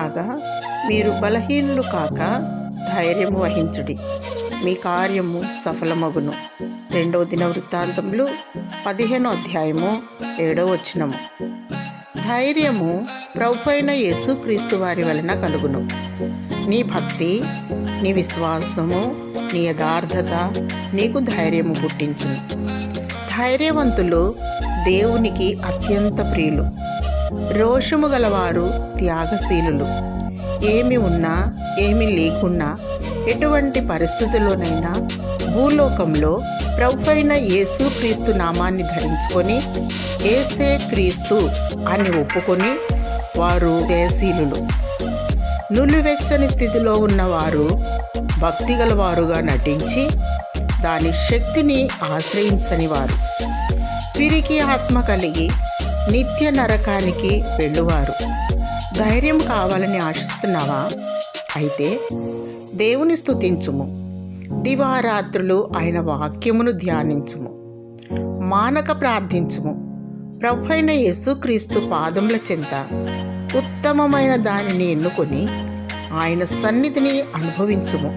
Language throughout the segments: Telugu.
కాగా మీరు బలహీనులు కాక ధైర్యము వహించుడి, మీ కార్యము సఫలమగును. 2వ దినవృత్తాంతములు 15వ అధ్యాయము 7వ వచనము. ధైర్యము ప్రభువైన యేసుక్రీస్తు వారి వలన కలుగును. నీ భక్తి, నీ విశ్వాసము, నీ యథార్థత నీకు ధైర్యము పుట్టించును. ధైర్యవంతులు దేవునికి అత్యంత ప్రియులు. రోషము గలవారు త్యాగశీలులు. ఏమి ఉన్నా ఏమి లేకున్నా ఎటువంటి పరిస్థితుల్లోనైనా భూలోకంలో ప్రభువైన యేసుక్రీస్తు నామాన్ని ధరించుకొని యేసే క్రీస్తు అని ఒప్పుకొని వారు జయశీలులు. నులివెచ్చని స్థితిలో ఉన్నవారు భక్తి గలవారుగా నటించి దాని శక్తిని ఆశ్రయించని వారు. పిరికి ఆత్మ కలిగి నిత్య నరకానికి వెళ్ళువారు. ధైర్యం కావాలని ఆశిస్తున్నావా? అయితే దేవుని స్తుతించుము, దివారాత్రులు ఆయన వాక్యమును ధ్యానించుము, మానక ప్రార్థించుము. ప్రభువైన యేసుక్రీస్తు పాదముల చెంత ఉత్తమమైన దానిని ఎన్నుకొని ఆయన సన్నిధిని అనుభవించుము.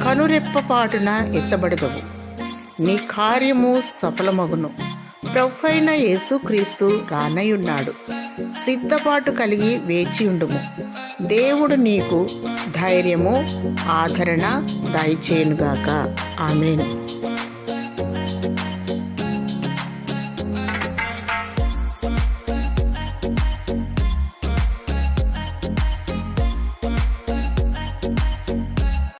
కనురెప్పపాటున ఎత్తబడదవు, నీ కార్యము సఫలమగును. ప్రభువైన యేసుక్రీస్తు రానయ్యున్నాడు. సిద్ధపాటు కలిగి వేచియుండుము. దేవుడు నీకు ధైర్యము, ఆదరణ దయచేయునుగాక. ఆమేన్.